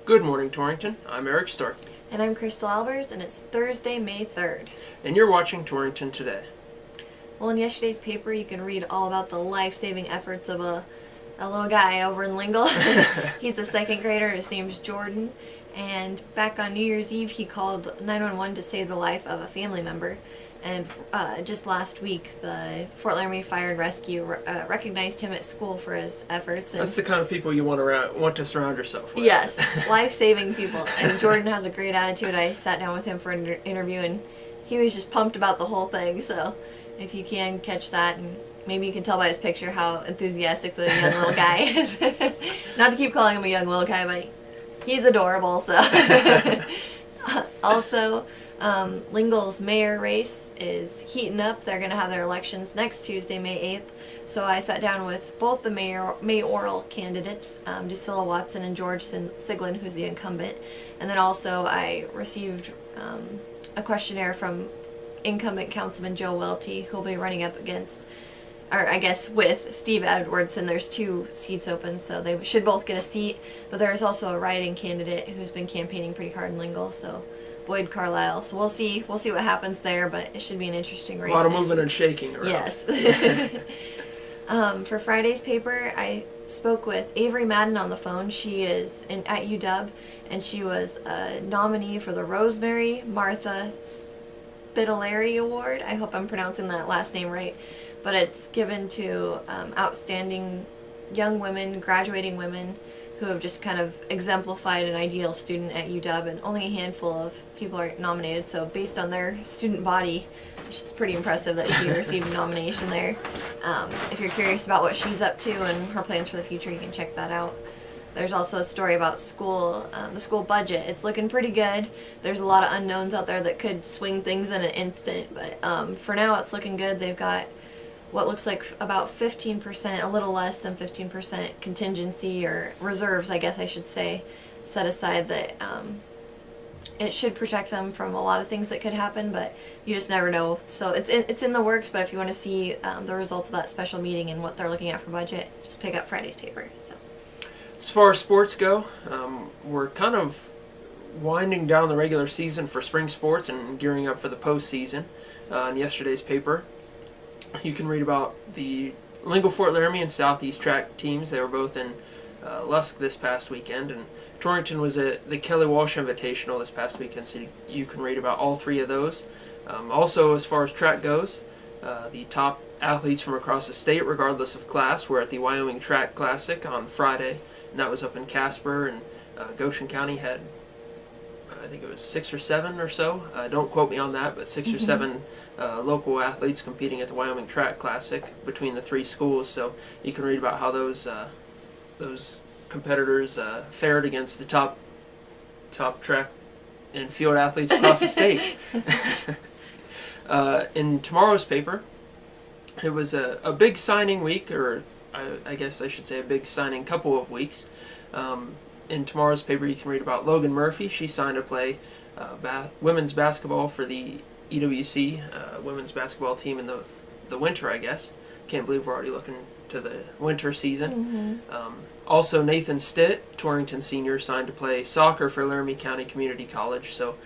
Good morning, Torrington. I'm Eric Starkey. And I'm Crystal Albers, and it's Thursday, May 3rd. And you're watching Torrington Today. Well, in yesterday's paper, you can read all about the life-saving efforts of a little guy over in Lingle. He's a second grader. His name's Jordan. And back on New Year's Eve, he called 911 to save the life of a family member. And just last week, the Fort Laramie Fire and Rescue recognized him at school for his efforts. And that's the kind of people you want to surround yourself with. Yes, life-saving people. And Jordan has a great attitude. I sat down with him for an interview, and he was just pumped about the whole thing. So if you can catch that, and maybe you can tell by his picture how enthusiastic the young little guy is. Not to keep calling him a young little guy, but he's adorable. So also, Lingle's mayor race is heating up. They're going to have their elections next Tuesday, May 8th. So I sat down with both the mayoral candidates, Drusilla Watson and George Siglin, who's the incumbent. And then also I received a questionnaire from incumbent Councilman Joe Welty, who'll be running up against, or I guess with Steve Edwards, and there's 2 seats open, so they should both get a seat. But there's also a write-in candidate who's been campaigning pretty hard in Lingle, so Boyd Carlisle. So we'll see what happens there, but it should be an interesting race. A lot of moving and shaking around. Yes. For Friday's paper, I spoke with Avery Madden on the phone. She is at UW, and she was a nominee for the Rosemary Martha Spitaleri Award. I hope I'm pronouncing that last name right. But it's given to outstanding young women, graduating women, who have just kind of exemplified an ideal student at UW, and only a handful of people are nominated. So based on their student body, it's pretty impressive that she received a nomination there. If you're curious about what she's up to and her plans for the future, you can check that out. There's also a story about school, the school budget. It's looking pretty good. There's a lot of unknowns out there that could swing things in an instant, but for now it's looking good. They've got what looks like about 15%, a little less than 15% contingency, or reserves, I guess I should say, set aside that it should protect them from a lot of things that could happen, but you just never know. So it's in the works, but if you want to see the results of that special meeting and what they're looking at for budget, just pick up Friday's paper. So, as far as sports go, we're kind of winding down the regular season for spring sports and gearing up for the postseason. In yesterday's paper, you can read about the Lingle, Fort Laramie, and Southeast track teams. They were both in Lusk this past weekend, and Torrington was at the Kelly Walsh Invitational this past weekend, so you can read about all 3 of those. Also, as far as track goes, the top athletes from across the state, regardless of class, were at the Wyoming Track Classic on Friday, and that was up in Casper, and Goshen County had, I think it was 6 or 7 or so. Don't quote me on that, but 6 or 7 local athletes competing at the Wyoming Track Classic between the 3 schools. So you can read about how those competitors fared against the top track and field athletes across the state. In tomorrow's paper, it was a big signing week, or I guess I should say a big signing couple of weeks. In tomorrow's paper, you can read about Logan Murphy. She signed to play women's basketball for the EWC women's basketball team in the winter, I guess. Can't believe we're already looking to the winter season. Also, Nathan Stitt, Torrington senior, signed to play soccer for Laramie County Community College. So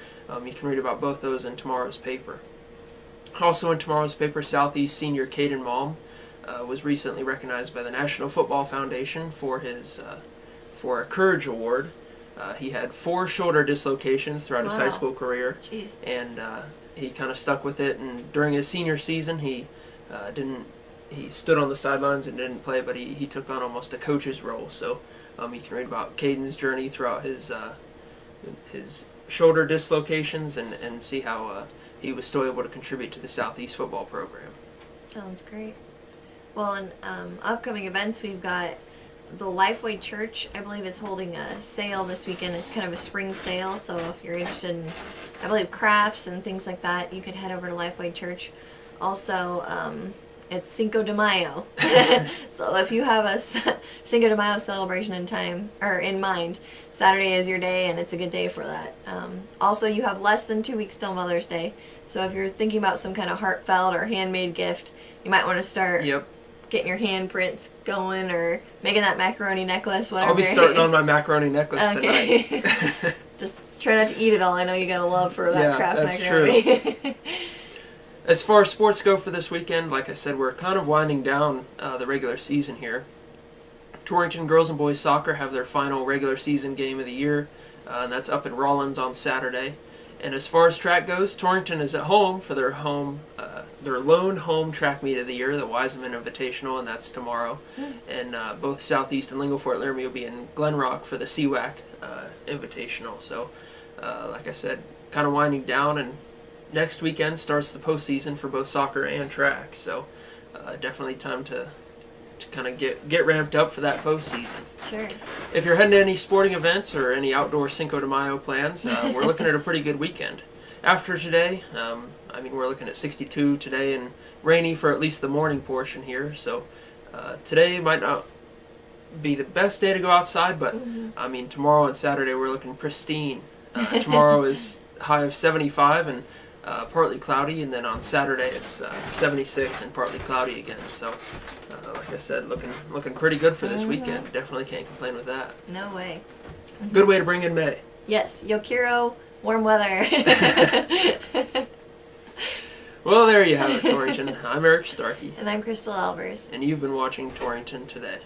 you can read about both those in tomorrow's paper. Also in tomorrow's paper, Southeast senior Caden Malm was recently recognized by the National Football Foundation for his for a Courage Award. He had 4 shoulder dislocations throughout his high school career. Jeez. And he kind of stuck with it. And during his senior season, he stood on the sidelines and didn't play, but he took on almost a coach's role. So you can read about Caden's journey throughout his shoulder dislocations and see how he was still able to contribute to the Southeast football program. Sounds great. Well, in upcoming events, we've got the Lifeway Church, I believe, is holding a sale this weekend. It's kind of a spring sale, so if you're interested in, I believe, crafts and things like that, you could head over to Lifeway Church. Also, it's Cinco de Mayo. So if you have a Cinco de Mayo celebration in mind, Saturday is your day, and it's a good day for that. Also, you have less than 2 weeks till Mother's Day, so if you're thinking about some kind of heartfelt or handmade gift, you might want to start getting your handprints going or making that macaroni necklace, whatever. I'll be starting on my macaroni necklace tonight. Just try not to eat it all. I know you got a love for that Kraft that's macaroni. True. As far as sports go for this weekend, like I said, we're kind of winding down the regular season here. Torrington girls and boys soccer have their final regular season game of the year, and that's up in Rollins on Saturday. And as far as track goes, Torrington is at home for their lone home track meet of the year, the Wiseman Invitational, and that's tomorrow. And both Southeast and Lingo Fort Laramie will be in Glen Rock for the CWAC Invitational. So, like I said, kind of winding down, and next weekend starts the postseason for both soccer and track. So, definitely time to kind of get ramped up for that postseason. Sure. If you're heading to any sporting events or any outdoor Cinco de Mayo plans, we're looking at a pretty good weekend. After today, we're looking at 62 today and rainy for at least the morning portion here. So today might not be the best day to go outside, but tomorrow and Saturday we're looking pristine. Tomorrow is high of 75 and partly cloudy, and then on Saturday it's 76 and partly cloudy again. So, like I said, looking pretty good for this weekend. Definitely can't complain with that. No way. Good way to bring in May. Yes, Yokiro, warm weather. Well, there you have it, Torrington. I'm Eric Starkey. And I'm Crystal Albers. And you've been watching Torrington Today.